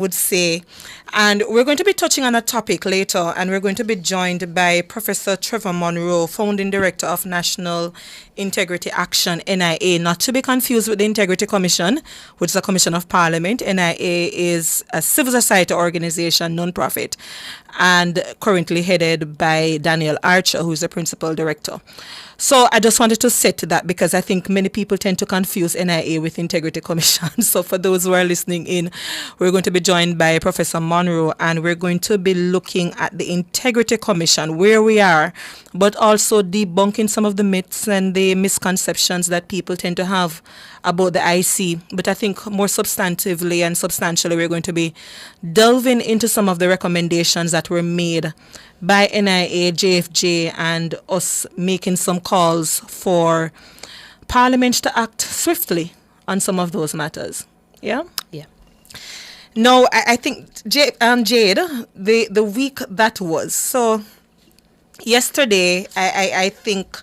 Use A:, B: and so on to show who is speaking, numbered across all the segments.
A: would say. And we're going to be touching on a topic later, and we're going to be joined by Professor Trevor Monroe, founding director of National Integrity Action, NIA, not to be confused with the Integrity Commission, which is a commission of parliament. NIA is a civil society organization, non-profit, and currently headed by Daniel Archer, who is the principal director. So I just wanted to set that because I think many people tend to confuse NIA with Integrity Commission. So for those who are listening in, we're going to be joined by Professor Monroe, and we're going to be looking at the Integrity Commission, where we are, but also debunking some of the myths and the misconceptions that people tend to have about the IC. But I think more substantively and substantially, we're going to be delving into some of the recommendations that were made by NIA, JFJ, and us making some calls for Parliament to act swiftly on some of those matters. Yeah?
B: Yeah.
A: No, I think, Jade, the week that was, so yesterday, I think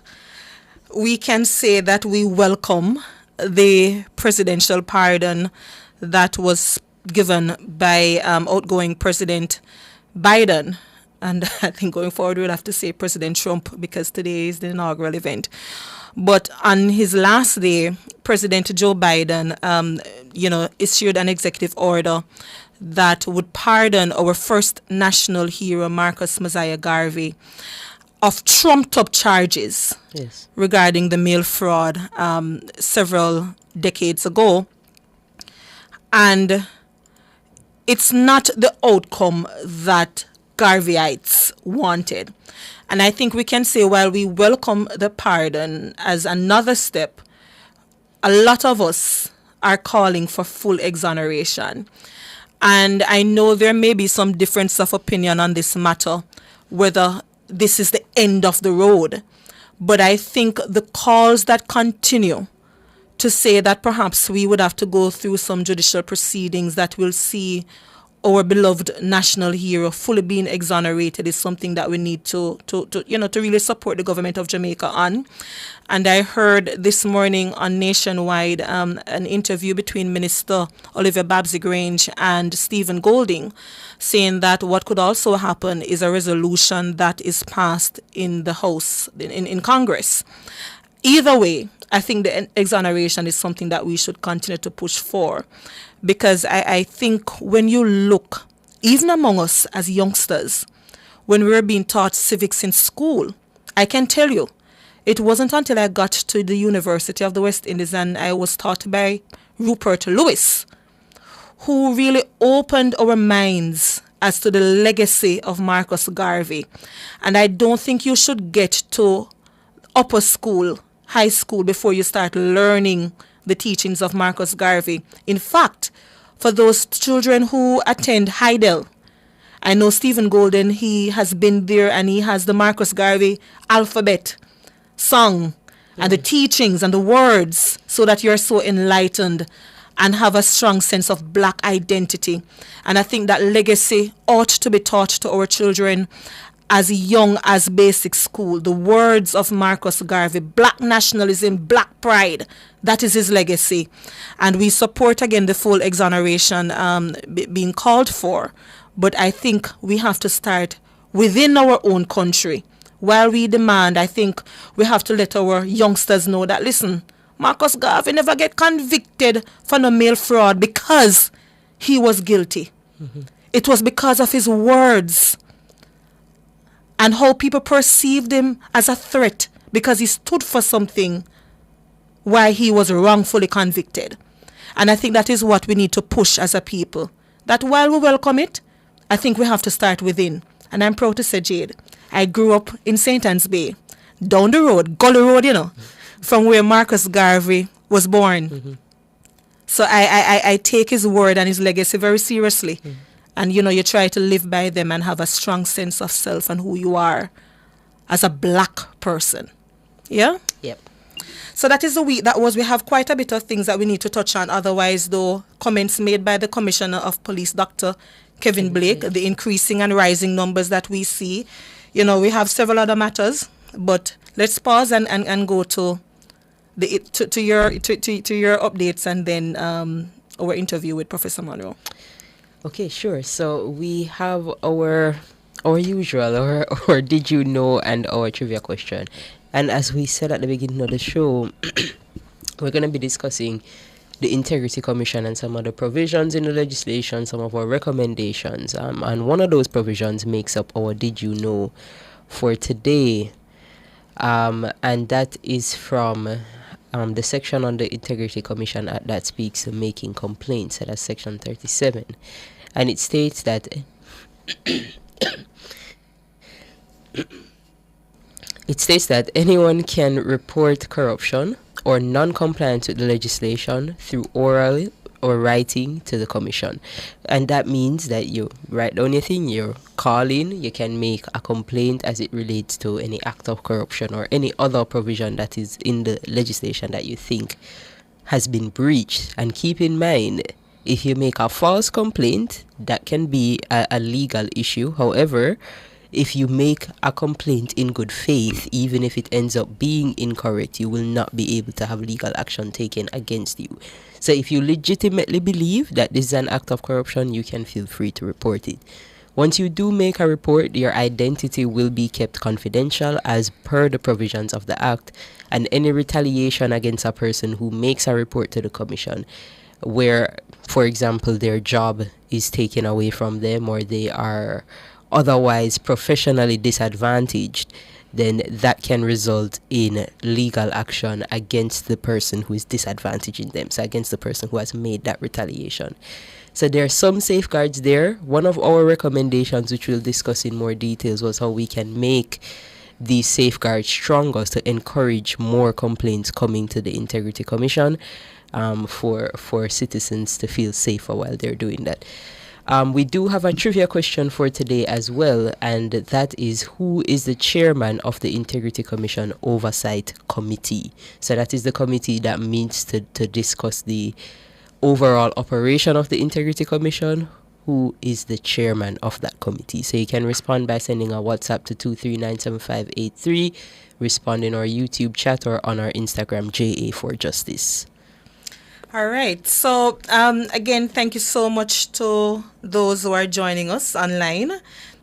A: we can say that we welcome the presidential pardon that was given by outgoing President Biden. And I think going forward, we'll have to say President Trump because today is the inaugural event. But on his last day, President Joe Biden, issued an executive order that would pardon our first national hero, Marcus Mosiah Garvey, of trumped-up charges regarding the mail fraud several decades ago. And it's not the outcome that Garveyites wanted. And I think we can say, while we welcome the pardon as another step, a lot of us are calling for full exoneration. And I know there may be some difference of opinion on this matter, whether this is the end of the road. But I think the calls that continue to say that perhaps we would have to go through some judicial proceedings that will see our beloved national hero fully being exonerated is something that we need to really support the government of Jamaica on. And I heard this morning on Nationwide an interview between Minister Olivia Babsy-Grange and Stephen Golding, saying that what could also happen is a resolution that is passed in the House, in Congress. Either way, I think the exoneration is something that we should continue to push for. Because I think when you look, even among us as youngsters, when we were being taught civics in school, I can tell you, it wasn't until I got to the University of the West Indies and I was taught by Rupert Lewis, who really opened our minds as to the legacy of Marcus Garvey. And I don't think you should get to upper school, high school, before you start learning the teachings of Marcus Garvey. In fact, for those children who attend Heidel, I know Stephen Golden, he has been there and he has the Marcus Garvey alphabet sung and the teachings and the words so that you're so enlightened and have a strong sense of black identity. And I think that legacy ought to be taught to our children as young as basic school. The words of Marcus Garvey, black nationalism, black pride, that is his legacy. And we support, again, the full exoneration being called for. But I think we have to start within our own country. While we demand, I think we have to let our youngsters know that, listen, Marcus Garvey never get convicted for no mail fraud because he was guilty. Mm-hmm. It was because of his words and how people perceived him as a threat because he stood for something why he was wrongfully convicted. And I think that is what we need to push as a people. That while we welcome it, I think we have to start within. And I'm proud to say, Jade, I grew up in St. Anne's Bay, down the road, Gully Road, from where Marcus Garvey was born. Mm-hmm. So I take his word and his legacy very seriously. Mm-hmm. And, you try to live by them and have a strong sense of self and who you are as a black person. Yeah?
B: Yep.
A: So that is the week that was. We have quite a bit of things that we need to touch on. Otherwise, though, comments made by the Commissioner of Police, Dr. Kevin Blake, the increasing and rising numbers that we see. We have several other matters. But let's pause and go to your updates and then our interview with Professor Monroe.
B: Okay, sure. So we have our usual or did you know and our trivia question. And as we said at the beginning of the show, we're going to be discussing the Integrity Commission and some of the provisions in the legislation, some of our recommendations. And one of those provisions makes up our Did You Know for today. And that is from the section on the Integrity Commission that speaks to making complaints. So that's section 37. And it states that anyone can report corruption or non-compliance with the legislation through oral or writing to the commission. And that means that you write down your thing, you're calling, you can make a complaint as it relates to any act of corruption or any other provision that is in the legislation that you think has been breached. And keep in mind, if you make a false complaint, that can be a legal issue. However, if you make a complaint in good faith, even if it ends up being incorrect, you will not be able to have legal action taken against you. So if you legitimately believe that this is an act of corruption, you can feel free to report it. Once you do make a report, your identity will be kept confidential as per the provisions of the Act, and any retaliation against a person who makes a report to the Commission, where, for example, their job is taken away from them or they are otherwise professionally disadvantaged, then that can result in legal action against the person who is disadvantaging them, so against the person who has made that retaliation. So there are some safeguards there. One of our recommendations, which we'll discuss in more details, was how we can make these safeguards stronger to encourage more complaints coming to the Integrity Commission, for citizens to feel safer while they're doing that. We do have a trivia question for today as well, and that is, who is the chairman of the Integrity Commission Oversight Committee? So that is the committee that meets to discuss the overall operation of the Integrity Commission. Who is the chairman of that committee? So you can respond by sending a WhatsApp to 2397583, respond in our YouTube chat or on our Instagram, JA4Justice.
A: All right. So, again, thank you so much to those who are joining us online.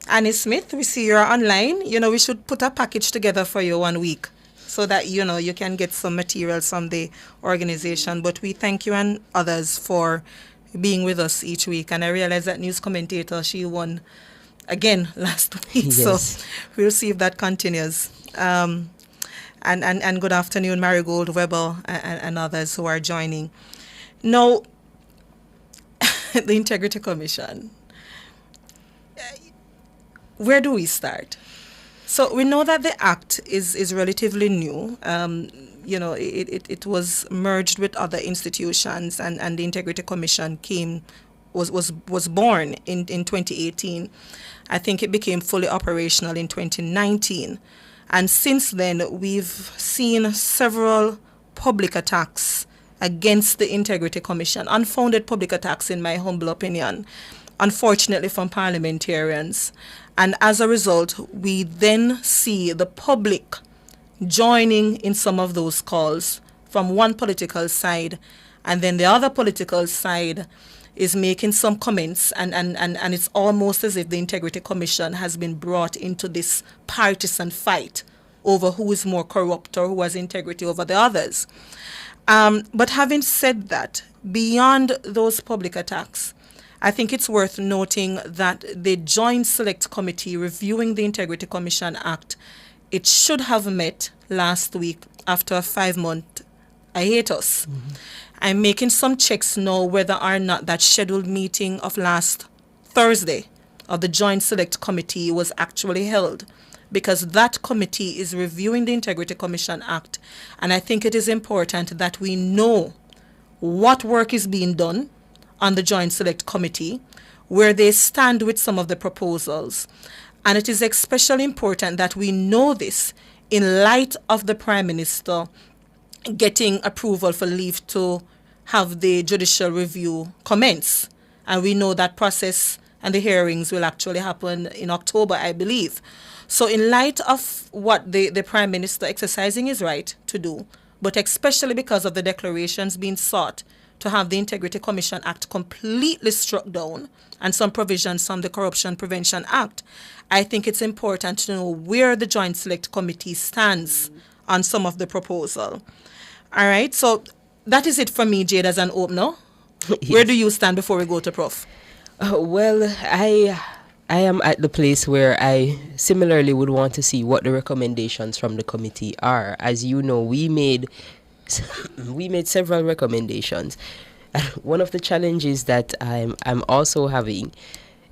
A: Annie Smith, we see you're online. We should put a package together for you 1 week so that, you can get some materials from the organization. But we thank you and others for being with us each week. And I realize that news commentator, she won again last week.
B: Yes.
A: So we'll see if that continues. And good afternoon, Marigold Weber and others who are joining. Now, the Integrity Commission, where do we start? So we know that the Act is relatively new. It was merged with other institutions, and the Integrity Commission was born in 2018. I think it became fully operational in 2019. And since then, we've seen several public attacks against the Integrity Commission, unfounded public attacks in my humble opinion, unfortunately from parliamentarians. And as a result, we then see the public joining in some of those calls from one political side, and then the other political side is making some comments, and it's almost as if the Integrity Commission has been brought into this partisan fight over who is more corrupt or who has integrity over the others. But having said that, beyond those public attacks, I think it's worth noting that the Joint Select Committee reviewing the Integrity Commission Act, it should have met last week after a 5-month hiatus. Mm-hmm. I'm making some checks now whether or not that scheduled meeting of last Thursday of the Joint Select Committee was actually held, because that committee is reviewing the Integrity Commission Act, and I think it is important that we know what work is being done on the Joint Select Committee, where they stand with some of the proposals. And it is especially important that we know this in light of the Prime Minister getting approval for leave to have the judicial review commence. And we know that process and the hearings will actually happen in October, I believe. So in light of what the Prime Minister exercising his right to do, but especially because of the declarations being sought to have the Integrity Commission Act completely struck down and some provisions from the Corruption Prevention Act, I think it's important to know where the Joint Select Committee stands on some of the proposal. All right, so that is it for me, Jade, as an opener.
B: Yes.
A: Where do you stand before we go to Prof?
B: Well, I am at the place where I similarly would want to see what the recommendations from the committee are. As you know, we made several recommendations. One of the challenges that I'm also having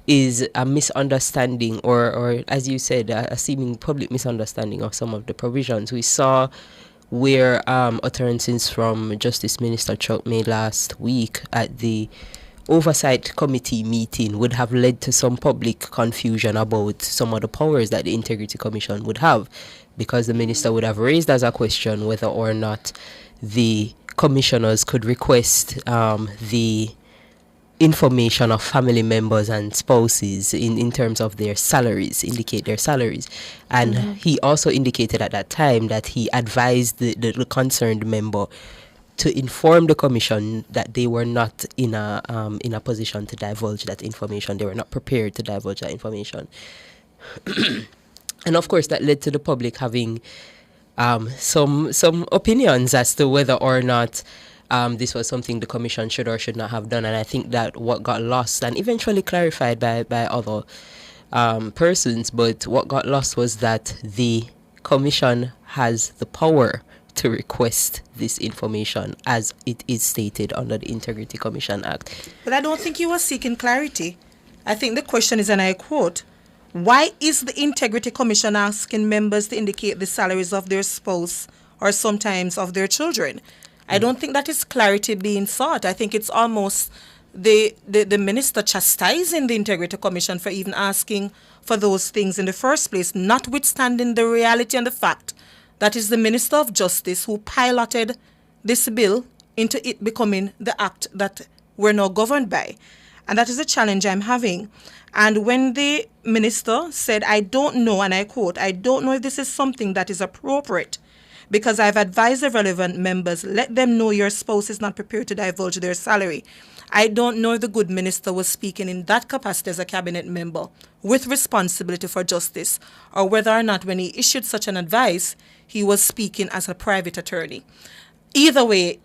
B: is a misunderstanding or as you said, a seeming public misunderstanding of some of the provisions. We saw where utterances from Justice Minister Chuck made last week at the Oversight Committee meeting would have led to some public confusion about some of the powers that the Integrity Commission would have, because the minister would have raised as a question whether or not the commissioners could request the information of family members and spouses in terms of their salaries, indicate their salaries. And he also indicated at that time that he advised the concerned member to inform the commission that they were not in a position to divulge that information. They were not prepared to divulge that information. And of course, that led to the public having some opinions as to whether or not this was something the commission should or should not have done. And I think that what got lost and eventually clarified by other persons, but what got lost was that the commission has the power to request this information as it is stated under the Integrity Commission Act.
A: But I don't think he was seeking clarity. I think the question is, and I quote, why is the Integrity Commission asking members to indicate the salaries of their spouse or sometimes of their children? I don't think that is clarity being sought. I think it's almost the minister chastising the Integrity Commission for even asking for those things in the first place, notwithstanding the reality and the fact that is the Minister of Justice who piloted this bill into it becoming the act that we're now governed by. And that is a challenge I'm having. And when the minister said, I don't know, and I quote, I don't know if this is something that is appropriate, because I've advised the relevant members, let them know your spouse is not prepared to divulge their salary. I don't know if the good minister was speaking in that capacity as a cabinet member with responsibility for justice, or whether or not when he issued such an advice, he was speaking as a private attorney. Either way,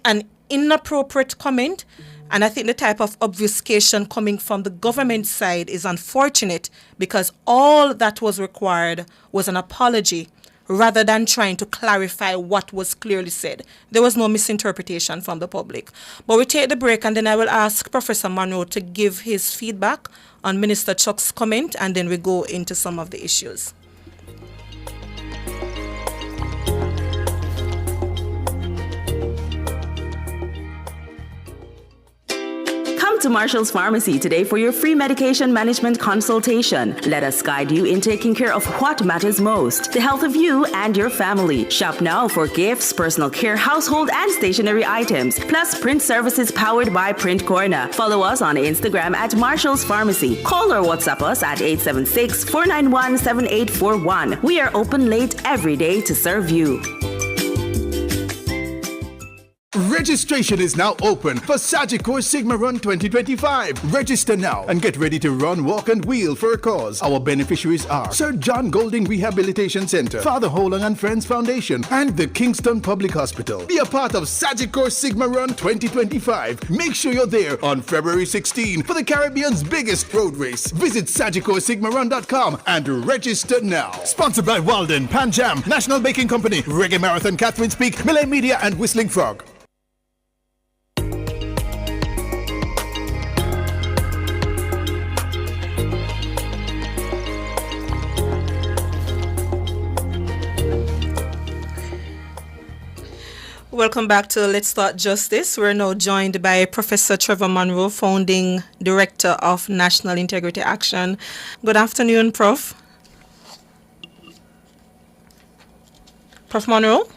A: an inappropriate comment, and I think the type of obfuscation coming from the government side is unfortunate, because all that was required was an apology rather than trying to clarify what was clearly said. There was no misinterpretation from the public. But we take the break, and then I will ask Professor Monroe to give his feedback on Minister Chuck's comment, and then we go into some of the issues.
C: Come to Marshall's Pharmacy today for your free medication management consultation. Let us guide you in taking care of what matters most, the health of you and your family. Shop now for gifts, personal care, household and stationery items, plus print services powered by Print Corner. Follow us on Instagram at Marshall's Pharmacy. Call or WhatsApp us at 876-491-7841. We are open late every day to serve you.
D: Registration is now open for Sagicor Sigma Run 2025. Register now and get ready to run, walk, and wheel for a cause. Our beneficiaries are Sir John Golding Rehabilitation Center, Father Holang and Friends Foundation, and the Kingston Public Hospital. Be a part of Sagicor Sigma Run 2025. Make sure you're there on February 16 for the Caribbean's biggest road race. Visit SagicorSigmaRun.com and register now. Sponsored by Walden, Pan Jam, National Baking Company, Reggae Marathon, Catherine's Peak, Malay Media, and Whistling Frog.
A: Welcome back to Let's Start Justice. We're now joined by Professor Trevor Monroe, Founding Director of National Integrity Action. Good afternoon, Prof. Prof. Monroe?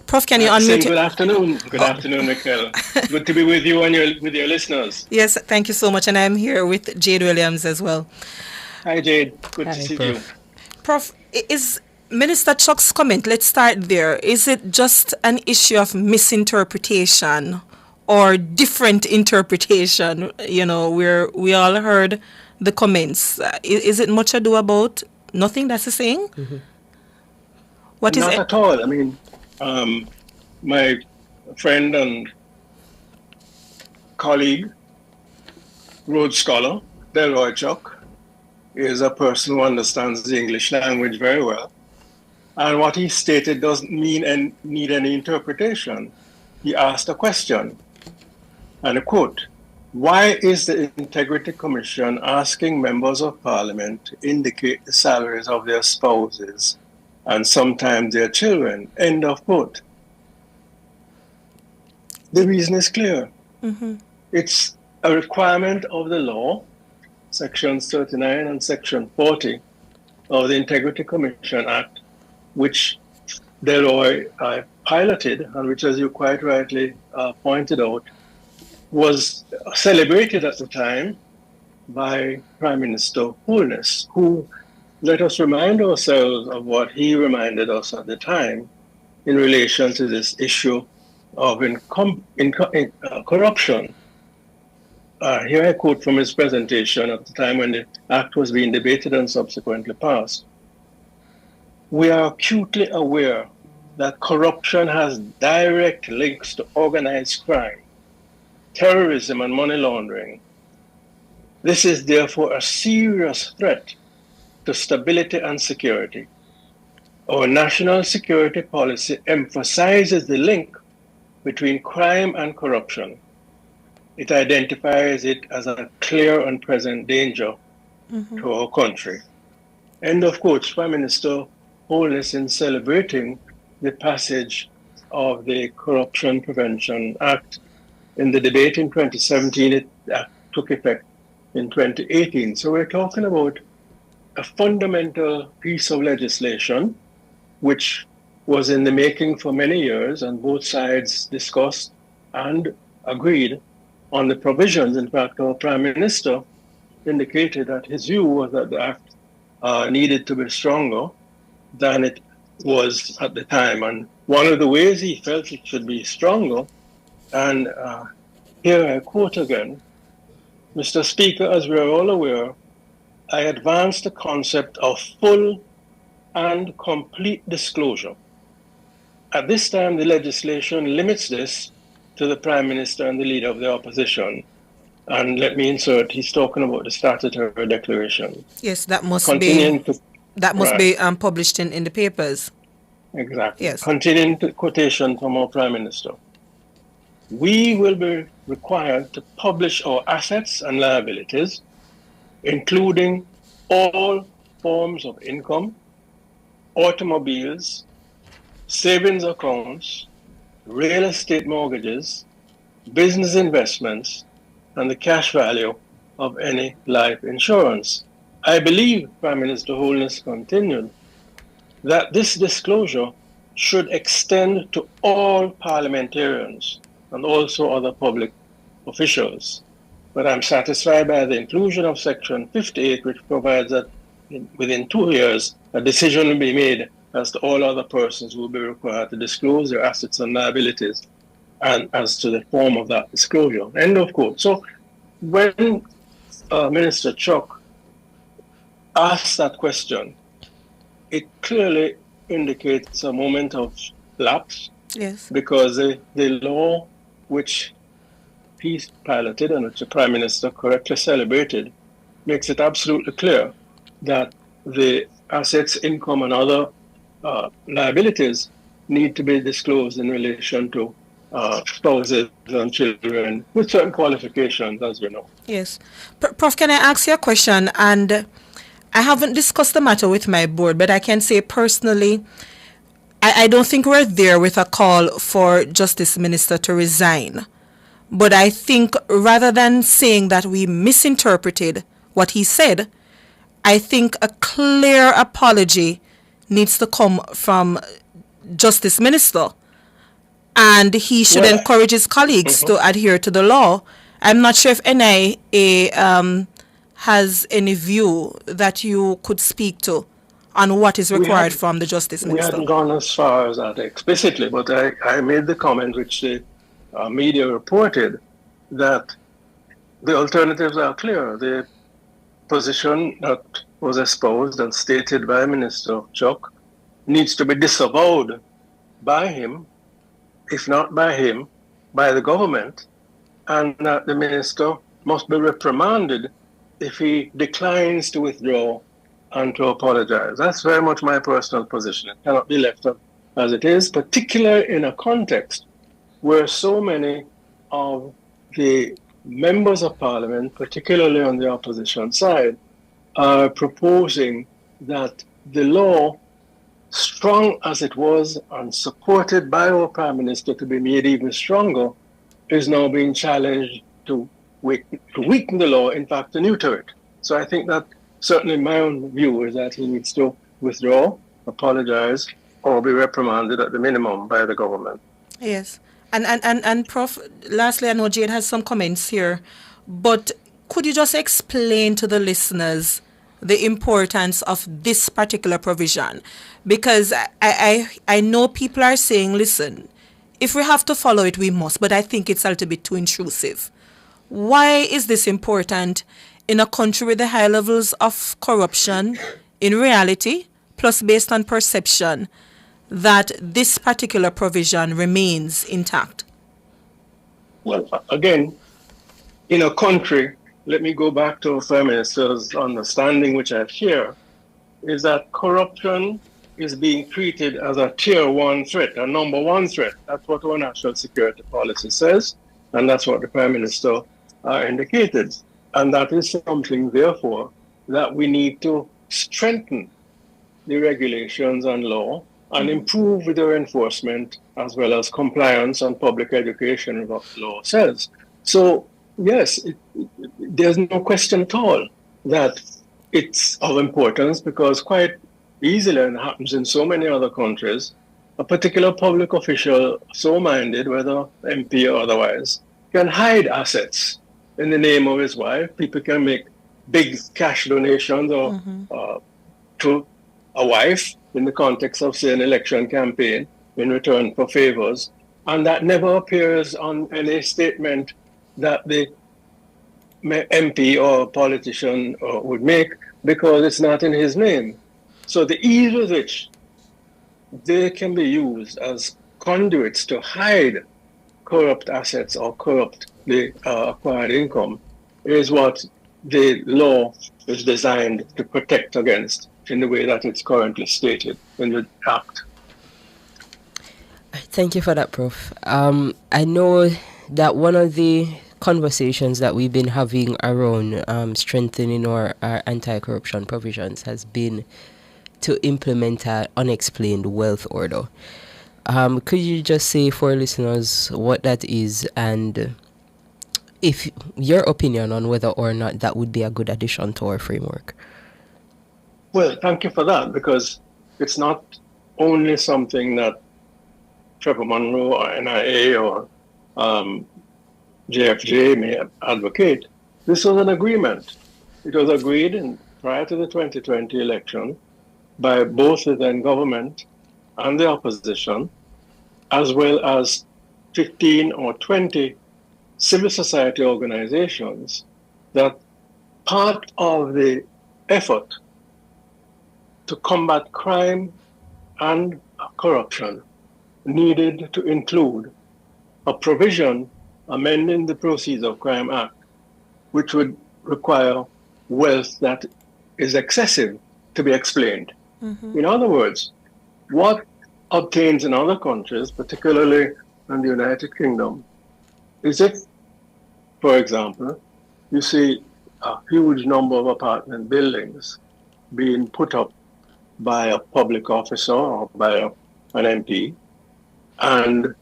A: Prof, can you unmute?
E: Good afternoon. Good afternoon, Michael. Good to be with you and with your listeners.
A: Yes, thank you so much. And I'm here with Jade Williams as well.
E: Hi, Jade. Good to see
B: Prof.
E: you.
A: Prof, is Minister Chuck's comment, let's start there. Is it just an issue of misinterpretation or different interpretation? You know, we all heard the comments. Is it much ado about nothing, that's the saying?
B: Mm-hmm.
A: What is
E: Not
A: it?
E: at all. I mean, my friend and colleague, Rhodes Scholar, Delroy Chuck, is a person who understands the English language very well. And what he stated doesn't need any interpretation. He asked a question, and I quote, "Why is the Integrity Commission asking members of Parliament to indicate the salaries of their spouses and sometimes their children?" End of quote. The reason is clear.
A: Mm-hmm.
E: It's a requirement of the law, Sections 39 and Section 40 of the Integrity Commission Act, which Delroy piloted, and which, as you quite rightly pointed out, was celebrated at the time by Prime Minister Holness, who, let us remind ourselves of what he reminded us at the time in relation to this issue of corruption. Here I quote from his presentation at the time when the act was being debated and subsequently passed. "We are acutely aware that corruption has direct links to organized crime, terrorism, and money laundering. This is therefore a serious threat to stability and security. Our national security policy emphasizes the link between crime and corruption. It identifies it as a clear and present danger to our country." End of quote. Prime Minister Holness, in celebrating the passage of the Corruption Prevention Act in the debate in 2017, it took effect in 2018. So we're talking about a fundamental piece of legislation which was in the making for many years, and both sides discussed and agreed on the provisions. In fact, our Prime Minister indicated that his view was that the act needed to be stronger than it was at the time. And one of the ways he felt it should be stronger, and here I quote again, "Mr. Speaker, as we are all aware, I advanced the concept of full and complete disclosure. At this time, the legislation limits this to the Prime Minister and the Leader of the Opposition." And let me insert, he's talking about the statutory declaration.
A: Yes, that must
E: Continuing
A: be
E: to,
A: published in the papers.
E: exactly.
A: Yes.
E: Continuing to quotation from our Prime Minister. "We will be required to publish our assets and liabilities, including all forms of income, automobiles, savings accounts, real estate mortgages, business investments, and the cash value of any life insurance. I believe," Prime Minister Holness continued, "that this disclosure should extend to all parliamentarians and also other public officials. But I'm satisfied by the inclusion of Section 58, which provides that within 2 years, a decision will be made as to all other persons who will be required to disclose their assets and liabilities, and as to the form of that disclosure." End of quote. So when Minister Chuck asked that question, it clearly indicates a moment of lapse.
A: Yes.
E: Because the law which he piloted and which the Prime Minister correctly celebrated makes it absolutely clear that the assets, income, and other liabilities need to be disclosed in relation to spouses and children with certain qualifications, as we know.
A: Yes. Prof, can I ask you a question? And I haven't discussed the matter with my board, but I can say personally, I don't think we're there with a call for Justice Minister to resign. But I think rather than saying that we misinterpreted what he said, I think a clear apology needs to come from Justice Minister. And he should encourage his colleagues to adhere to the law. I'm not sure if NIA has any view that you could speak to on what is
E: We
A: required
E: had
A: from the Justice
E: we
A: Minister?
E: hadn't gone as far as that explicitly, but I made the comment which the media reported that the alternatives are clear. The position that was espoused and stated by Minister Chuck needs to be disavowed by him, if not by him, by the government, and that the minister must be reprimanded if he declines to withdraw and to apologize. That's very much my personal position. It cannot be left as it is, particularly in a context where so many of the members of parliament, particularly on the opposition side, are proposing that the law, strong as it was and supported by our Prime Minister to be made even stronger, is now being challenged to weaken the law, in fact, to neuter it. So I think that certainly my own view is that he needs to withdraw, apologize, or be reprimanded at the minimum by the government.
A: Yes. And Prof, lastly, I know Jade has some comments here, but could you just explain to the listeners the importance of this particular provision? Because I know people are saying, listen, if we have to follow it, we must, but I think it's a little bit too intrusive. Why is this important in a country with the high levels of corruption in reality, plus based on perception, that this particular provision remains intact?
E: Well, again, in a country, let me go back to the Prime Minister's understanding, which I share, is that corruption is being treated as a tier one threat, a number one threat. That's what our national security policy says, and that's what the Prime Minister indicated. And that is something, therefore, that we need to strengthen the regulations and law and improve their enforcement as well as compliance and public education of what the law says. So, yes, there's no question at all that it's of importance, because quite easily, and happens in so many other countries, a particular public official, so minded, whether MP or otherwise, can hide assets in the name of his wife. People can make big cash donations or to a wife in the context of, say, an election campaign in return for favors, and that never appears on any statement that the MP or politician would make, because it's not in his name. So the ease with which they can be used as conduits to hide corrupt assets or corrupt the acquired income is what the law is designed to protect against in the way that it's currently stated in the Act.
B: Thank you for that, Prof. I know that one of the conversations that we've been having around strengthening our anti-corruption provisions has been to implement an unexplained wealth order. Could you just say for listeners what that is, and if your opinion on whether or not that would be a good addition to our framework?
E: Well, thank you for that, because it's not only something that Trevor Monroe or NIA or JFJ may advocate. This was an agreement. It was agreed prior to the 2020 election by both the then government and the opposition, as well as 15 or 20 civil society organizations, that part of the effort to combat crime and corruption needed to include a provision amending the Proceeds of Crime Act, which would require wealth that is excessive to be explained. In other words, what obtains in other countries, particularly in the United Kingdom, is if, for example, you see a huge number of apartment buildings being put up by a public officer or by an MP, and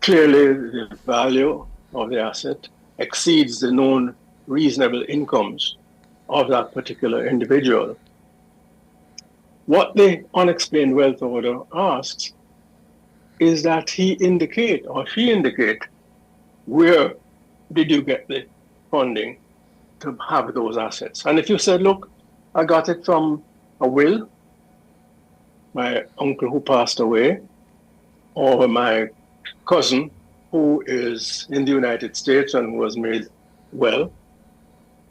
E: clearly the value of the asset exceeds the known reasonable incomes of that particular individual. What the unexplained wealth order asks is that he indicate or she indicate, where did you get the funding to have those assets? And if you said, look, I got it from a will, my uncle who passed away, or my cousin who is in the United States and who was made well,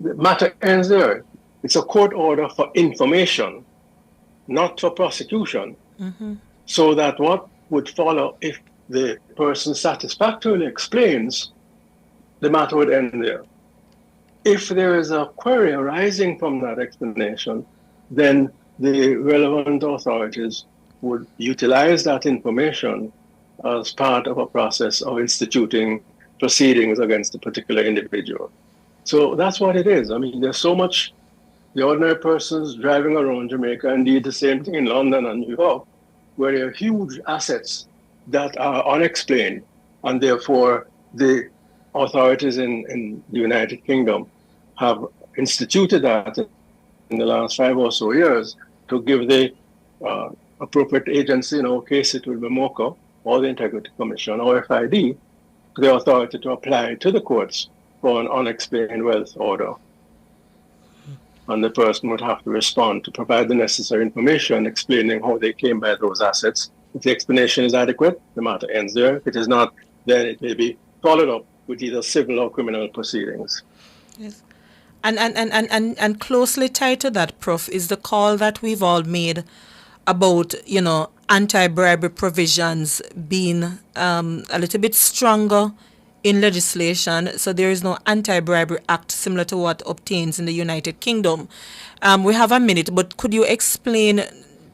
E: the matter ends there. It's a court order for information, not for prosecution. So that what would follow if the person satisfactorily explains, the matter would end there. If there is a query arising from that explanation, then the relevant authorities would utilize that information as part of a process of instituting proceedings against a particular individual. So that's what it is. I mean, there's so much, the ordinary persons driving around Jamaica, indeed the same thing in London and New York, where there are huge assets that are unexplained, and therefore the authorities in the United Kingdom have instituted that in the last 5 or so years to give the appropriate agency, in our case it will be MOCA, or the Integrity Commission, or FID, the authority to apply to the courts for an unexplained wealth order. And the person would have to respond to provide the necessary information explaining how they came by those assets. If the explanation is adequate, the matter ends there. If it is not, then it may be followed up with either civil or criminal proceedings.
A: Yes. And closely tied to that, Prof, is the call that we've all made about, anti-bribery provisions being a little bit stronger in legislation, so there is no anti-bribery act similar to what obtains in the United Kingdom. We have a minute, but could you explain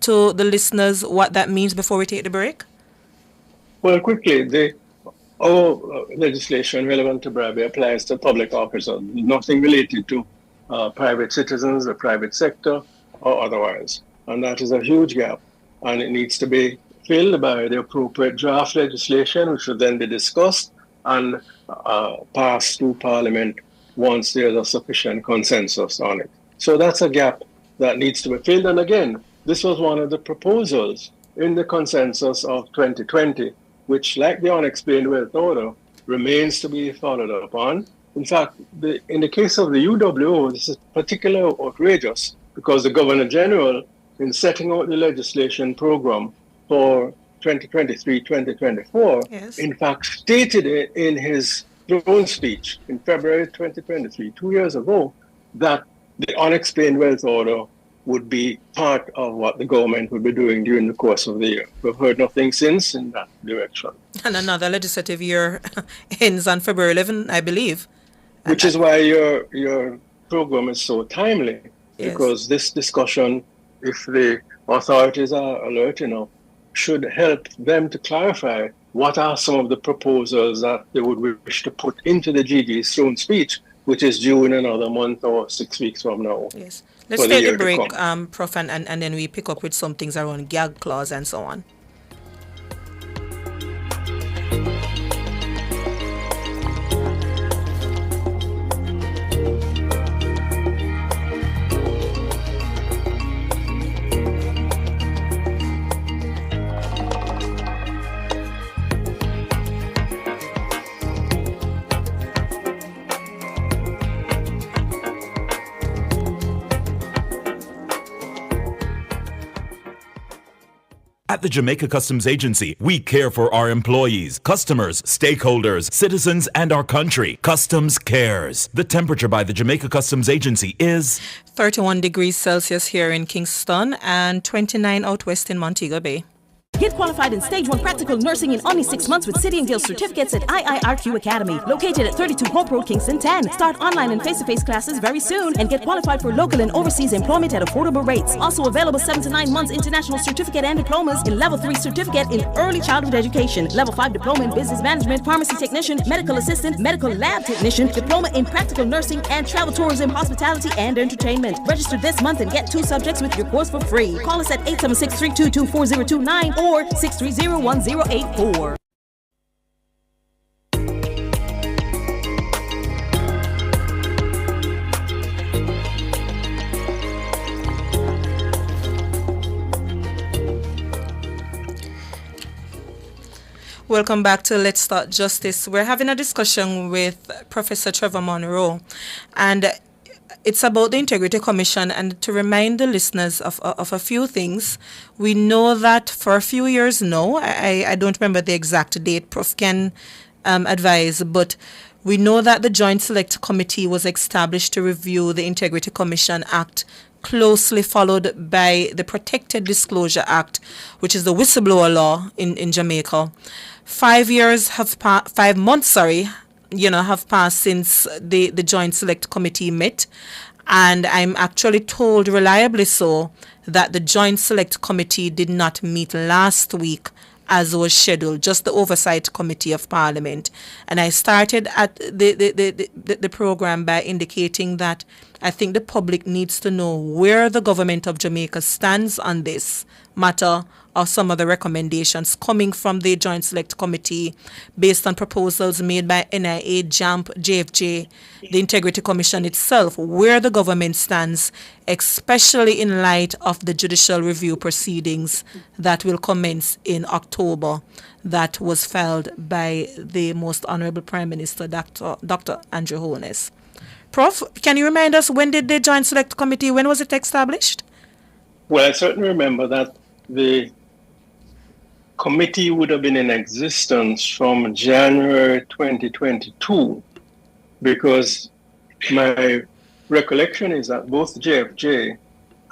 A: to the listeners what that means before we take the break?
E: Well, quickly, our legislation relevant to bribery applies to public officers, nothing related to private citizens, the private sector, or otherwise. And that is a huge gap, and it needs to be filled by the appropriate draft legislation, which should then be discussed and passed through Parliament once there's a sufficient consensus on it. So that's a gap that needs to be filled. And again, this was one of the proposals in the consensus of 2020, which, like the unexplained wealth order, remains to be followed up on. In fact, in the case of the UWO, this is particularly outrageous because the Governor General, in setting out the legislation program for 2023-2024,
A: Yes.
E: in fact stated it in his throne speech in February 2023, 2 years ago, that the unexplained wealth order would be part of what the government would be doing during the course of the year. We've heard nothing since in that direction.
A: And another legislative year ends on February 11, I believe.
E: Which is why your program is so timely,
A: Yes.
E: because this discussion, if the authorities are alert enough, should help them to clarify what are some of the proposals that they would wish to put into the GG's throne speech, which is due in another month or 6 weeks from now.
A: Yes. Let's
E: for the
A: take
E: year
A: a
E: to
A: break,
E: come.
A: Prof, and then we pick up with some things around gag clause and so on.
F: At the Jamaica Customs Agency, we care for our employees, customers, stakeholders, citizens, and our country. Customs cares. The temperature by the Jamaica Customs Agency is
A: 31 degrees Celsius here in Kingston and 29 out west in Montego Bay.
G: Get qualified in Stage 1 Practical Nursing in only 6 months with City and Guild certificates at IIRQ Academy, located at 32 Hope Road, Kingston 10. Start online and face-to-face classes very soon and get qualified for local and overseas employment at affordable rates. Also available 7 to 9 months international certificate and diplomas in Level 3 certificate in early childhood education, Level 5 diploma in business management, pharmacy technician, medical assistant, medical lab technician, diploma in practical nursing, and travel tourism, hospitality, and entertainment. Register this month and get 2 subjects with your course for free. Call us at 876-322-4029 or 630-1084.
A: Welcome back to Let's Start Justice. We're having a discussion with Professor Trevor Monroe, and It's about the Integrity Commission, and to remind the listeners of a few things. We know that for a few years now, I don't remember the exact date, Prof. can advise, but we know that the Joint Select Committee was established to review the Integrity Commission Act, closely followed by the Protected Disclosure Act, which is the whistleblower law in Jamaica. 5 months, have passed since the Joint Select Committee met, and I'm actually told reliably so that the Joint Select Committee did not meet last week as was scheduled, just the Oversight Committee of Parliament. And I started at the program by indicating that I think the public needs to know where the government of Jamaica stands on this matter, or some of the recommendations coming from the Joint Select Committee based on proposals made by NIA, JAMP, JFJ, the Integrity Commission itself, where the government stands, especially in light of the judicial review proceedings that will commence in October, that was filed by the Most Honorable Prime Minister, Dr. Andrew Holness. Prof, can you remind us, when did the Joint Select Committee, when was it established?
E: Well, I certainly remember that the committee would have been in existence from January 2022, because my recollection is that both JFJ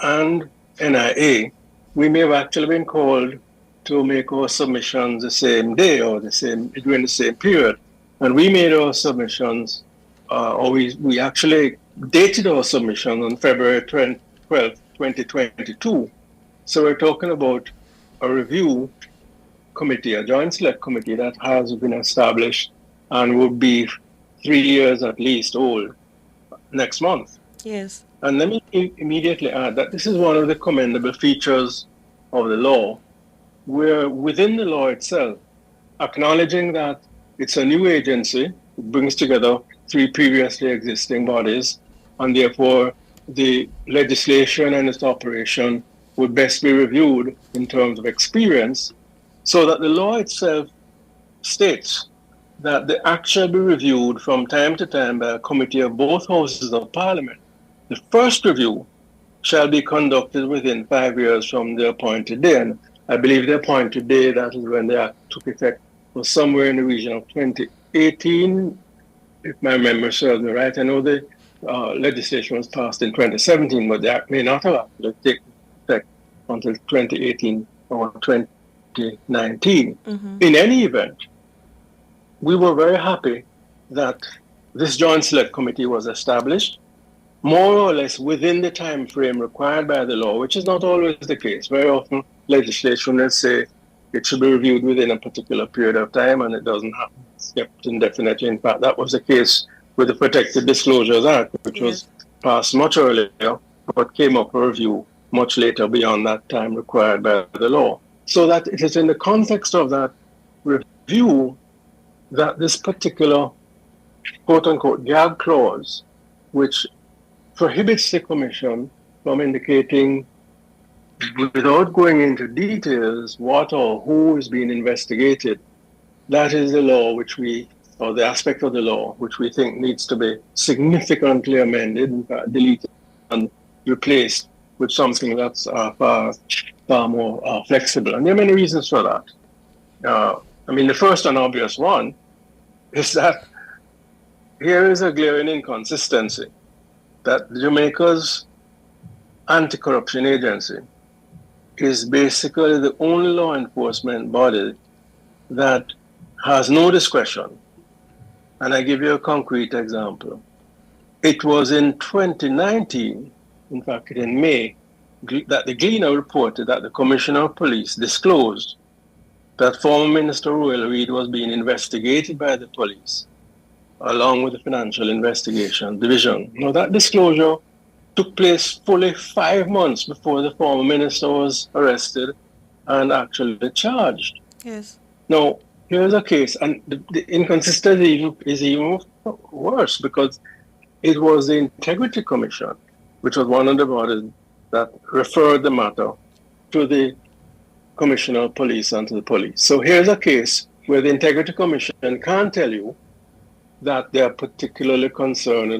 E: and NIA, we may have actually been called to make our submissions the same day or during the same period. And we made our submissions, or we actually dated our submission on February 12th, 2022. So we're talking about a review committee, a joint select committee that has been established and will be 3 years at least old next month.
A: Yes.
E: And let me immediately add that this is one of the commendable features of the law, where within the law itself, acknowledging that it's a new agency, it brings together 3 previously existing bodies, and therefore the legislation and its operation would best be reviewed in terms of experience, so that the law itself states that the act shall be reviewed from time to time by a committee of both houses of Parliament. The first review shall be conducted within 5 years from the appointed day. And I believe the appointed day, that is when the act took effect, was somewhere in the region of 2018, if my memory serves me right. I know the legislation was passed in 2017, but the act may not have actually taken effect until 2018 or 2019. In any event, we were very happy that this Joint Select Committee was established, more or less within the time frame required by the law, which is not always the case. Very often, legislation will say it should be reviewed within a particular period of time, and it doesn't happen. It's kept indefinitely. In fact, that was the case with the Protected Disclosures Act, which was passed much earlier, but came up for review much later beyond that time required by the law. So that it is in the context of that review that this particular quote-unquote gag clause, which prohibits the Commission from indicating, without going into details, what or who is being investigated, that is the law or the aspect of the law which we think needs to be significantly amended, in fact, deleted and replaced with something that's far more flexible. And there are many reasons for that. The first and obvious one is that here is a glaring inconsistency, that Jamaica's anti-corruption agency is basically the only law enforcement body that has no discretion. And I give you a concrete example. It was in 2019, in fact in May, that the Gleaner reported that the Commissioner of Police disclosed that former Minister Royal Reid was being investigated by the police, along with the Financial Investigation Division. Now, that disclosure took place fully 5 months before the former minister was arrested and actually charged.
A: Yes.
E: Now, here's a case, and the inconsistency is even worse, because it was the Integrity Commission, which was one of the bodies that referred the matter to the Commissioner of Police and to the police. So here's a case where the Integrity Commission can't tell you that they are particularly concerned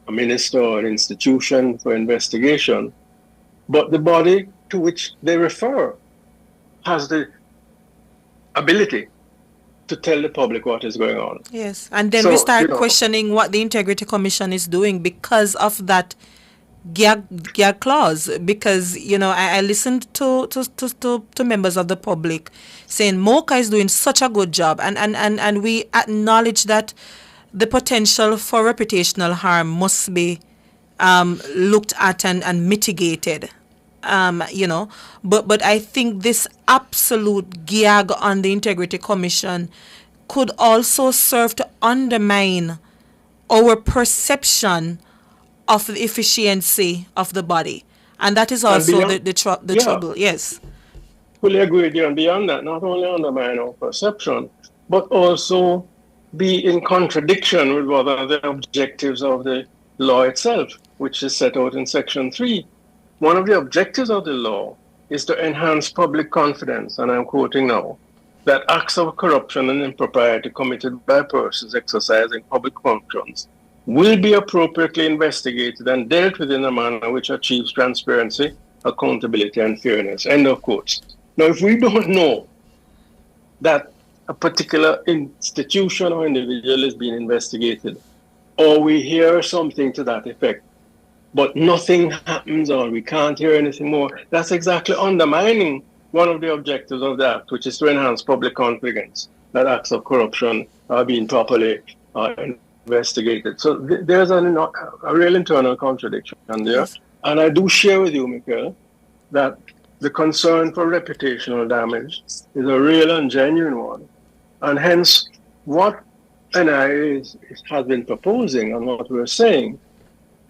E: a minister or an institution for investigation, but the body to which they refer has the ability to tell the public what is going on.
A: Yes, and then we
E: So,
A: start questioning what the Integrity Commission is doing because of that gag clause. Because I listened to members of the public saying Mocha is doing such a good job, and we acknowledge that the potential for reputational harm must be looked at and mitigated. But I think this absolute gag on the Integrity Commission could also serve to undermine our perception of the efficiency of the body, and that is also
E: beyond,
A: the trouble. Yes,
E: fully agree with you. And beyond that, not only undermine our perception, but also be in contradiction with what are the objectives of the law itself, which is set out in Section 3. One of the objectives of the law is to enhance public confidence, and I'm quoting now, that acts of corruption and impropriety committed by persons exercising public functions will be appropriately investigated and dealt with in a manner which achieves transparency, accountability, and fairness. End of quotes. Now, if we don't know that a particular institution or individual is being investigated, or we hear something to that effect, but nothing happens or we can't hear anything more, that's exactly undermining one of the objectives of the Act, which is to enhance public confidence that acts of corruption are being properly investigated. So there's a real internal contradiction there. Yes. And I do share with you, Michael, that the concern for reputational damage is a real and genuine one. And hence, what NIA has been proposing and what we're saying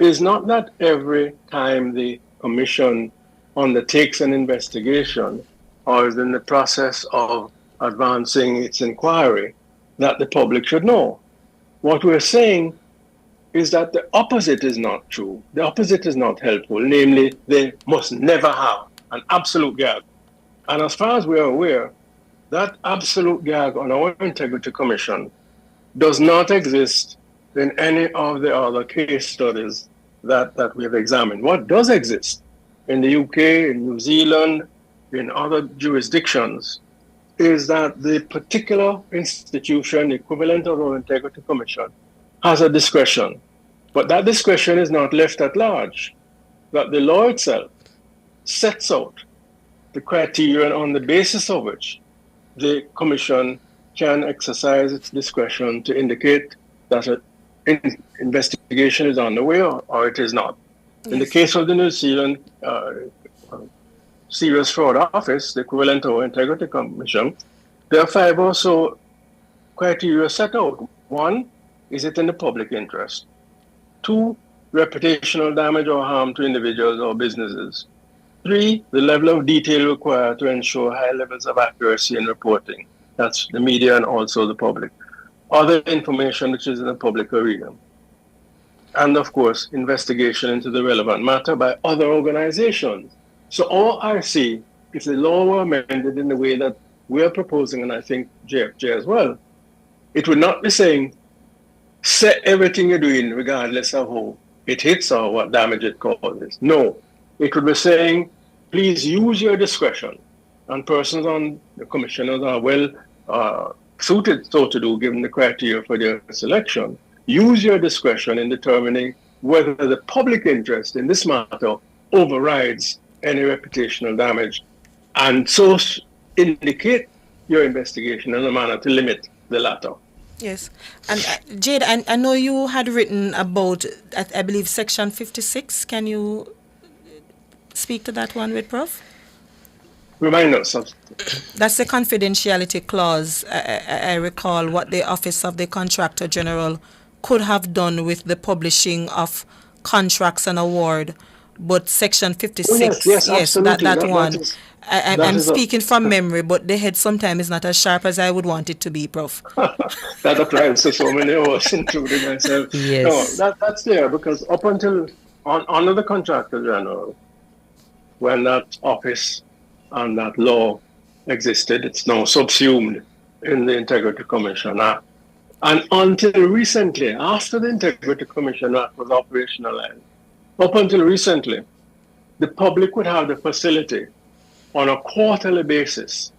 E: is not that every time the Commission undertakes an investigation or is in the process of advancing its inquiry that the public should know. What we're saying is that the opposite is not true. The opposite is not helpful. Namely, they must never have an absolute gag. And as far as we are aware, that absolute gag on our Integrity Commission does not exist in any of the other case studies that we have examined. What does exist in the UK, in New Zealand, in other jurisdictions, is that the particular institution, equivalent of our Integrity Commission, has a discretion. But that discretion is not left at large. That the law itself sets out the criteria on the basis of which the Commission can exercise its discretion to indicate that an investigation is underway or it is not. Yes. In the case of the New Zealand Serious Fraud Office, the equivalent of our Integrity Commission, there are 5 or so criteria set out. 1, is it in the public interest? 2, reputational damage or harm to individuals or businesses. 3, the level of detail required to ensure high levels of accuracy in reporting. That's the media and also the public. Other information which is in the public arena. And of course, investigation into the relevant matter by other organizations. So all I see, if the law were amended in the way that we are proposing, and I think JFJ as well, it would not be saying, set everything you're doing regardless of how it hits or what damage it causes. No, it would be saying, please use your discretion. And persons on the commissioners are well suited so to do, given the criteria for their selection. Use your discretion in determining whether the public interest in this matter overrides any reputational damage, and so indicate your investigation in a manner to limit the latter.
A: Yes. And Jade, I know you had written about, I believe, Section 56. Can you speak to that one with Prof?
E: Remind us of.
A: That's the confidentiality clause. I recall what the Office of the Contractor General could have done with the publishing of contracts and award. But Section 56, yes, that one. I'm speaking from memory, but the head sometimes is not as sharp as I would want it to be, Prof.
E: That applies to so many of us, including myself.
B: Yes.
E: No, that's there, because up until, under the Contractor General, when that office and that law existed, it's now subsumed in the Integrity Commission Act. And until recently, after the Integrity Commission Act was operationalized, up until recently, the public would have the facility on a quarterly basis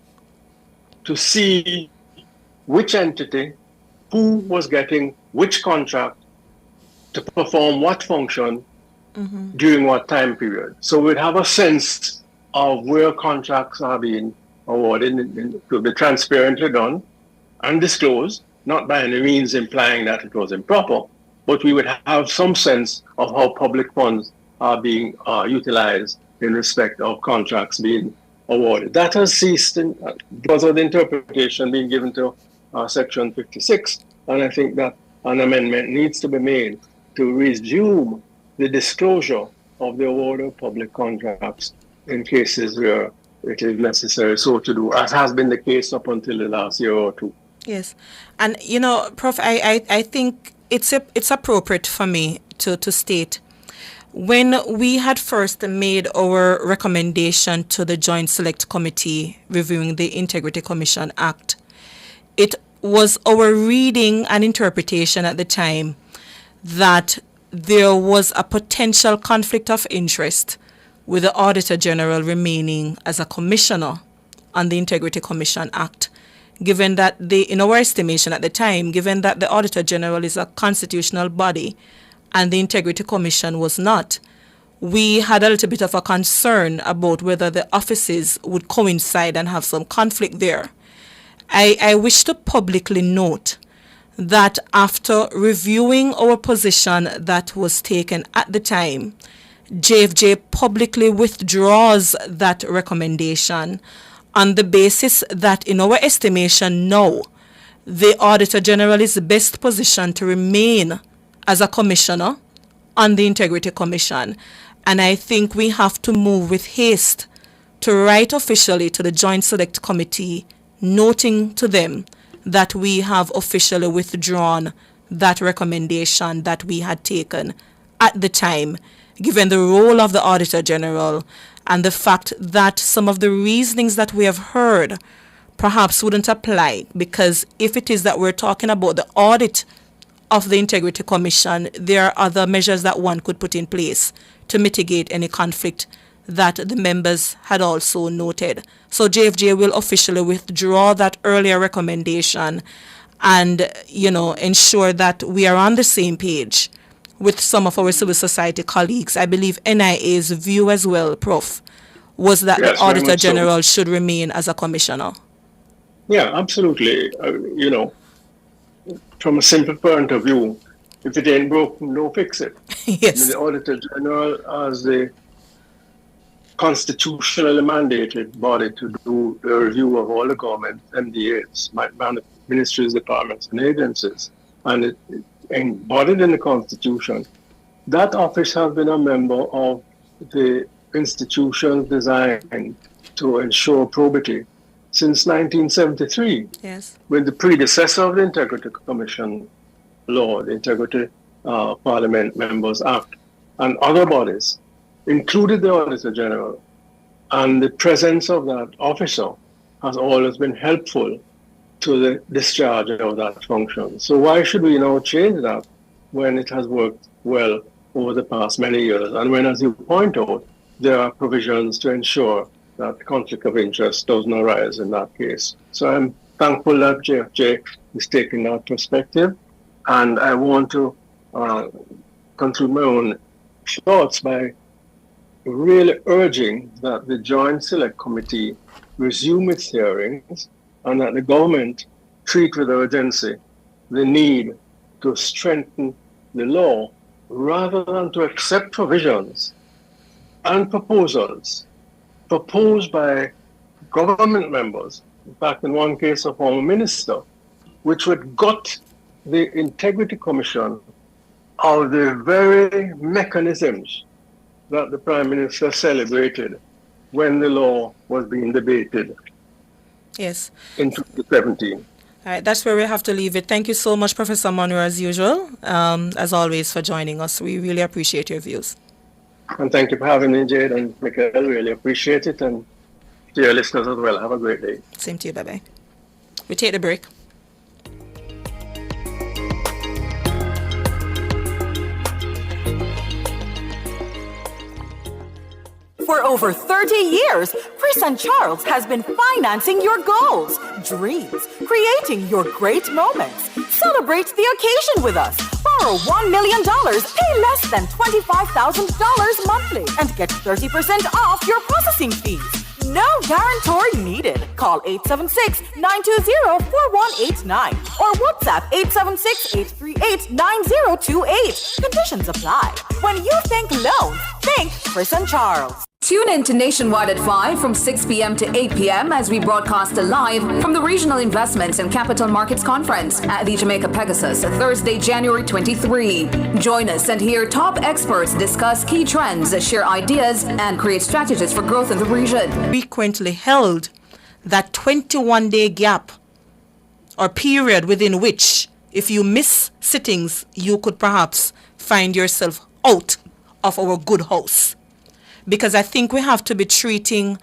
E: to see which entity, who was getting which contract to perform what function during what time period. So we'd have a sense of where contracts are being awarded, to be transparently done and disclosed, not by any means implying that it was improper, but we would have some sense of how public funds are being utilized in respect of contracts being awarded. That has ceased because of the interpretation being given to Section 56, and I think that an amendment needs to be made to resume the disclosure of the award of public contracts in cases where it is necessary so to do, as has been the case up until the last year or two.
A: Yes. And, you know, Prof, I think it's appropriate for me to state, when we had first made our recommendation to the Joint Select Committee reviewing the Integrity Commission Act, it was our reading and interpretation at the time that there was a potential conflict of interest with the Auditor General remaining as a commissioner on the Integrity Commission Act, given that in our estimation at the time, given that the Auditor General is a constitutional body and the Integrity Commission was not, we had a little bit of a concern about whether the offices would coincide and have some conflict there. I wish to publicly note that after reviewing our position that was taken at the time, JFJ publicly withdraws that recommendation on the basis that, in our estimation now, the Auditor General is best positioned to remain as a commissioner on the Integrity Commission. And I think we have to move with haste to write officially to the Joint Select Committee, noting to them that we have officially withdrawn that recommendation that we had taken at the time, given the role of the Auditor General and the fact that some of the reasonings that we have heard perhaps wouldn't apply, because if it is that we're talking about the audit of the Integrity Commission, there are other measures that one could put in place to mitigate any conflict that the members had also noted. So JFJ will officially withdraw that earlier recommendation and, you know, ensure that we are on the same page with some of our civil society colleagues. I believe NIA's view as well, Prof, was that
E: Yes,
A: the Auditor
E: so.
A: General should remain as a commissioner.
E: Yeah, absolutely. You know, from a simple point of view, if it ain't broken, don't fix it.
A: Yes.
E: The Auditor General, as the constitutionally mandated body to do the review of all the government MDAs, ministries, departments, and agencies, and it embodied in the Constitution, that office has been a member of the institutions designed to ensure probity since 1973,
A: Yes.
E: when the predecessor of the Integrity Commission law, the Integrity Parliament Members Act, and other bodies included the Auditor General, and the presence of that officer has always been helpful to the discharge of that function. So why should we now change that when it has worked well over the past many years, and when, as you point out, there are provisions to ensure that conflict of interest doesn't arise in that case? So I'm thankful that JFJ is taking that perspective, and I want to conclude my own thoughts by really urging that the Joint Select Committee resume its hearings and that the government treat with urgency the need to strengthen the law rather than to accept provisions and proposals proposed by government members, in fact, in one case, a former minister, which would gut the Integrity Commission of the very mechanisms that the Prime Minister celebrated when the law was being debated
A: Yes.
E: in 2017.
A: All right, that's where we have to leave it. Thank you so much, Professor Monroe, as usual, as always, for joining us. We really appreciate your views.
E: And thank you for having me, Jade and Michael. Really appreciate it. And to your listeners as well, have a great day.
A: Same to you. Bye-bye. We take the break.
H: For over 30 years, Chris and Charles has been financing your goals, dreams, creating your great moments. Celebrate the occasion with us. Borrow $1 million, pay less than $25,000 monthly, and get 30% off your processing fees. No guarantor needed. Call 876-920-4189 or WhatsApp 876-838-9028. Conditions apply. When you think loans, think Chris and Charles.
I: Tune in to Nationwide at 5 from 6 p.m. to 8 p.m. as we broadcast live from the Regional Investments and Capital Markets Conference at the Jamaica Pegasus, Thursday, January 23. Join us and hear top experts discuss key trends, share ideas, and create strategies for growth in the region.
A: Frequently held that 21-day gap or period within which, if you miss sittings, you could perhaps find yourself out of our good house. Because I think we have to be treating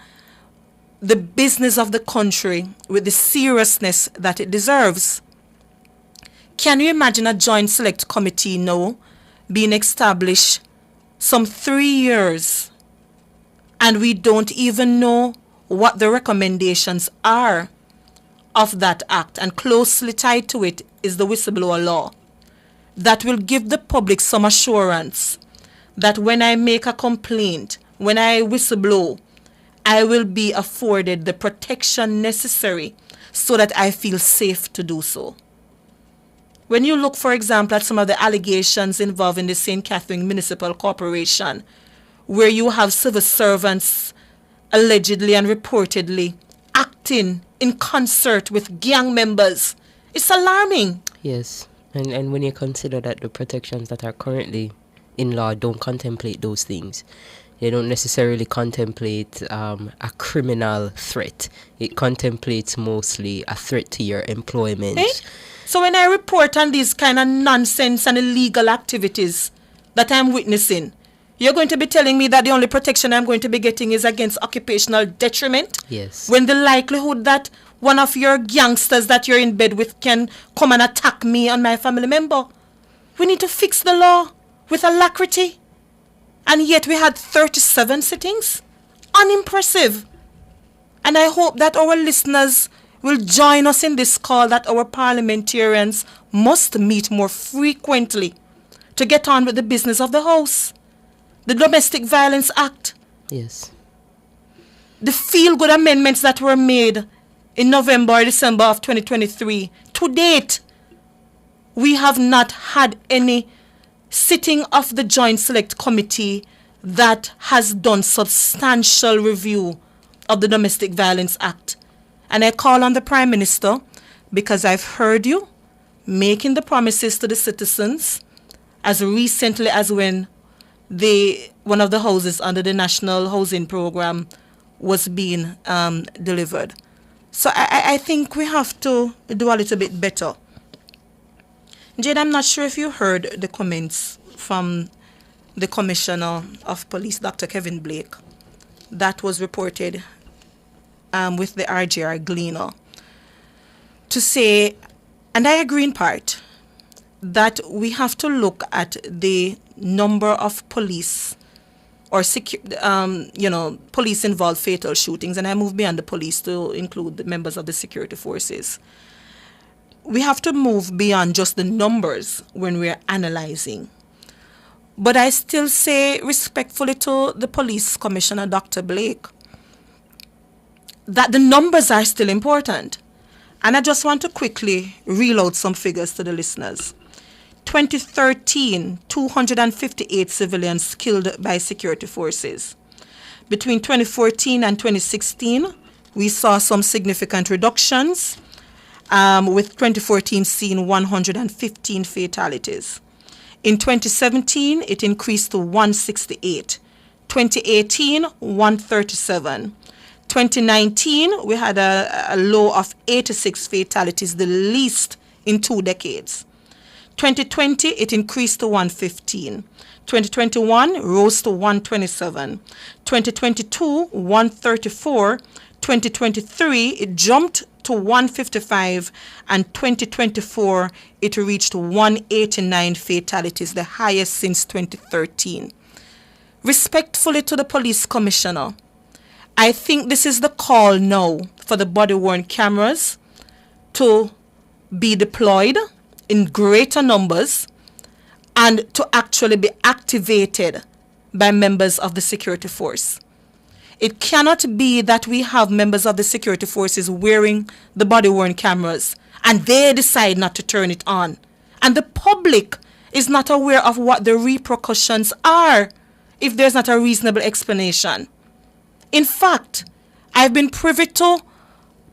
A: the business of the country with the seriousness that it deserves. Can you imagine a joint select committee now being established some 3 years and we don't even know what the recommendations are of that act, and closely tied to it is the whistleblower law that will give the public some assurance that when I make a complaint, when I whistleblow, I will be afforded the protection necessary so that I feel safe to do so. When you look, for example, at some of the allegations involving the St. Catherine Municipal Corporation, where you have civil servants allegedly and reportedly acting in concert with gang members, it's alarming.
B: Yes, and when you consider that the protections that are currently in law don't contemplate those things. They don't necessarily contemplate a criminal threat. It contemplates mostly a threat to your employment.
A: So when I report on these kind of nonsense and illegal activities that I'm witnessing, you're going to be telling me that the only protection I'm going to be getting is against occupational detriment?
B: Yes.
A: When the likelihood that one of your gangsters that you're in bed with can come and attack me and my family member. We need to fix the law with alacrity. And yet we had 37 sittings. Unimpressive. And I hope that our listeners will join us in this call that our parliamentarians must meet more frequently to get on with the business of the House. The Domestic Violence Act.
B: Yes.
A: The feel-good amendments that were made in November or December of 2023. To date, we have not had any sitting of the Joint Select Committee that has done substantial review of the Domestic Violence Act. And I call on the Prime Minister, because I've heard you making the promises to the citizens as recently as when one of the houses under the National Housing Program was being delivered. So I think we have to do a little bit better. Jade, I'm not sure if you heard the comments from the Commissioner of Police, Dr. Kevin Blake, that was reported with the RJR Gleaner, to say, and I agree in part, that we have to look at the number of police or police-involved fatal shootings, and I move beyond the police to include the members of the security forces. We have to move beyond just the numbers when we're analyzing. But I still say respectfully to the Police Commissioner, Dr. Blake, that the numbers are still important. And I just want to quickly reel out some figures to the listeners. 2013, 258 civilians killed by security forces. Between 2014 and 2016, we saw some significant reductions, with 2014 seeing 115 fatalities. In 2017, it increased to 168. 2018, 137. 2019, we had a low of 86 fatalities, the least in 2 decades. 2020, it increased to 115. 2021 rose to 127. 2022, 134. 2023, it jumped to 155, and 2024, it reached 189 fatalities, the highest since 2013. Respectfully to the police commissioner, I think this is the call now for the body-worn cameras to be deployed in greater numbers and to actually be activated by members of the security force. It cannot be that we have members of the security forces wearing the body-worn cameras and they decide not to turn it on. And the public is not aware of what the repercussions are if there's not a reasonable explanation. In fact, I've been privy to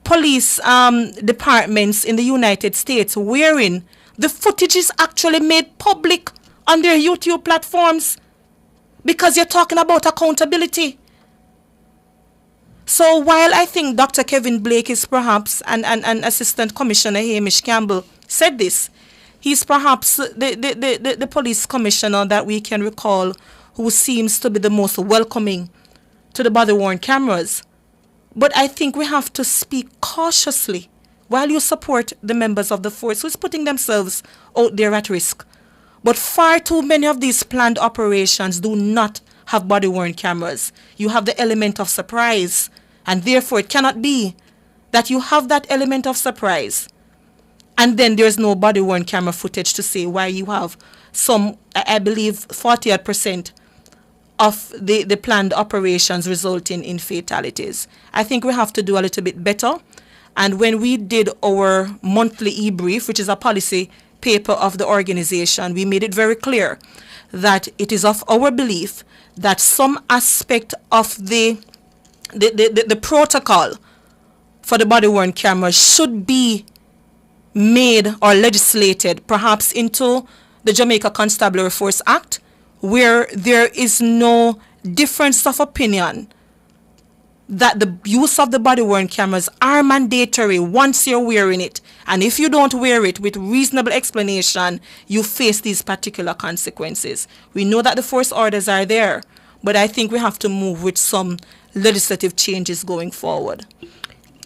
A: police departments in the United States wherein the footage is actually made public on their YouTube platforms because you're talking about accountability. So while I think Dr. Kevin Blake is perhaps, and Assistant Commissioner Hamish Campbell said this, he's perhaps the police commissioner that we can recall who seems to be the most welcoming to the body-worn cameras. But I think we have to speak cautiously while you support the members of the force who's putting themselves out there at risk. But far too many of these planned operations do not have body-worn cameras. You have the element of surprise, and therefore it cannot be that you have that element of surprise and then there's no body-worn camera footage to say why you have some, I believe, 40% of the planned operations resulting in fatalities. I think we have to do a little bit better. And when we did our monthly e-brief, which is a policy paper of the organization, we made it very clear that it is of our belief that some aspect of the protocol for the body-worn cameras should be made or legislated perhaps into the Jamaica Constabulary Force Act, where there is no difference of opinion that the use of the body-worn cameras are mandatory once you're wearing it. And if you don't wear it with reasonable explanation, you face these particular consequences. We know that the force orders are there, but I think we have to move with some legislative changes going forward.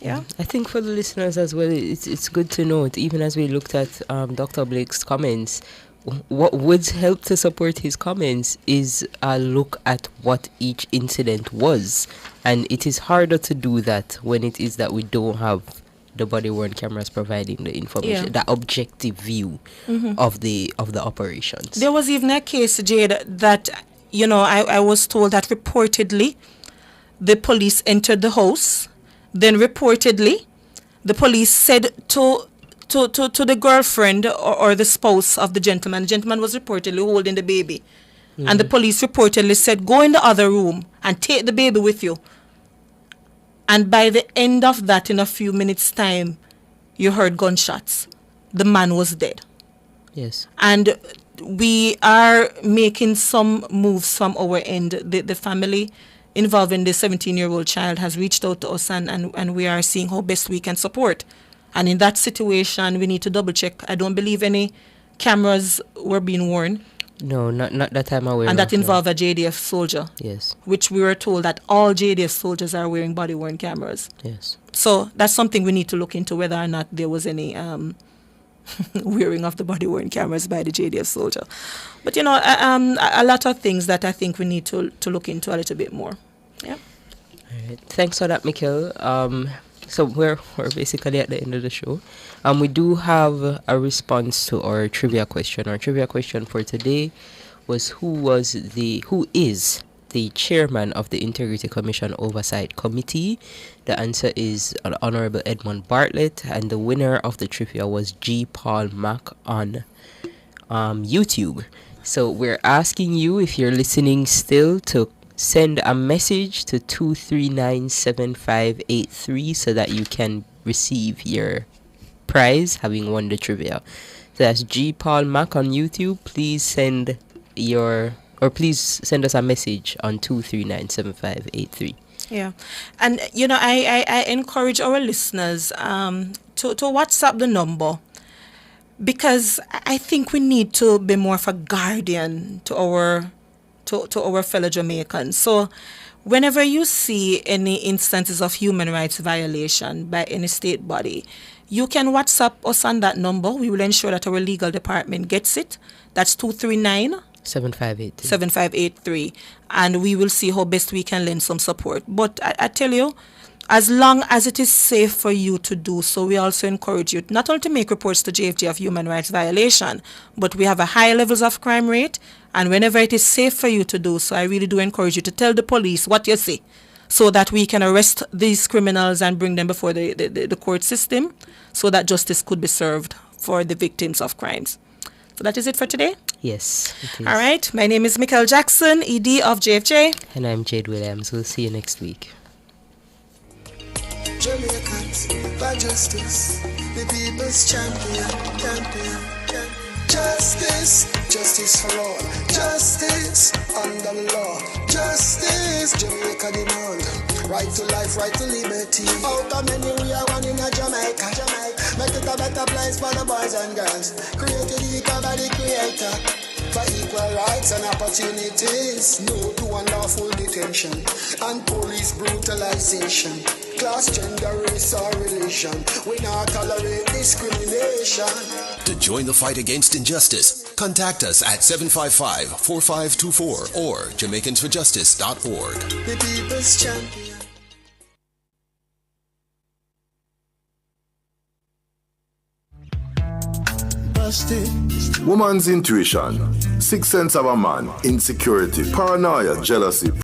A: Yeah,
B: I think for the listeners as well, it's good to note, even as we looked at Dr. Blake's comments, what would help to support his comments is a look at what each incident was. And it is harder to do that when it is that we don't have the body-worn cameras providing the information, that objective view of the operations.
A: There was even a case, Jade, that, I was told that reportedly the police entered the house. Then reportedly, the police said to the girlfriend or the spouse of the gentleman was reportedly holding the baby. And the police reportedly said, go in the other room and take the baby with you. And by the end of that, in a few minutes' time, you heard gunshots. The man was dead.
B: Yes.
A: And we are making some moves from our end. The family involving the 17-year-old child has reached out to us and we are seeing how best we can support. And in that situation, we need to double check. I don't believe any cameras were being worn.
B: No, not that I'm aware of.
A: And that involved a JDF soldier.
B: Yes.
A: Which we were told that all JDF soldiers are wearing body-worn cameras.
B: Yes.
A: So that's something we need to look into, whether or not there was any wearing of the body-worn cameras by the JDF soldier. But, a lot of things that I think we need to look into a little bit more. Yeah.
B: All right. Thanks for that, Mikhail. So we're basically at the end of the show. We do have a response to our trivia question. Our trivia question for today was who is the chairman of the Integrity Commission Oversight Committee? The answer is Honorable Edmund Bartlett, and the winner of the trivia was G. Paul Mack on YouTube. So we're asking you, if you're listening still, to send a message to 2397583 so that you can receive your prize, having won the trivia. So that's G. Paul Mack on YouTube. Please send us a message on 2397583.
A: Yeah. And, I encourage our listeners to WhatsApp the number, because I think we need to be more of a guardian to our fellow Jamaicans. So whenever you see any instances of human rights violation by any state body, you can WhatsApp us on that number. We will ensure that our legal department gets it. That's 239
B: 7583.
A: 7583, and we will see how best we can lend some support. But I tell you, as long as it is safe for you to do so, we also encourage you not only to make reports to JFJ of human rights violation, but we have a high levels of crime rate, and whenever it is safe for you to do so, I really do encourage you to tell the police what you see, so that we can arrest these criminals and bring them before the court system, so that justice could be served for the victims of crimes. So that is it for today.
B: Yes, it is.
A: All right. My name is Michael Jackson, ED of JFJ.
B: And I'm Jade Williams. We'll see you next week.
J: Jamaicans, by justice, the people's champion, champion. Justice, justice for all. Justice under the law. Justice, Jamaica demand. Right to life, right to liberty. Out of many we are one in a Jamaica. Make it a better place for the boys and girls. Created equal by the creator. For equal rights and opportunities. No to unlawful detention and police brutalization. Class, gender, race or religion. We not tolerate discrimination.
K: To join the fight against injustice, contact us at 755-4524 or JamaicансForJustice.org.
J: The people's champion.
L: Woman's intuition, sixth sense of a man, insecurity, paranoia, jealousy,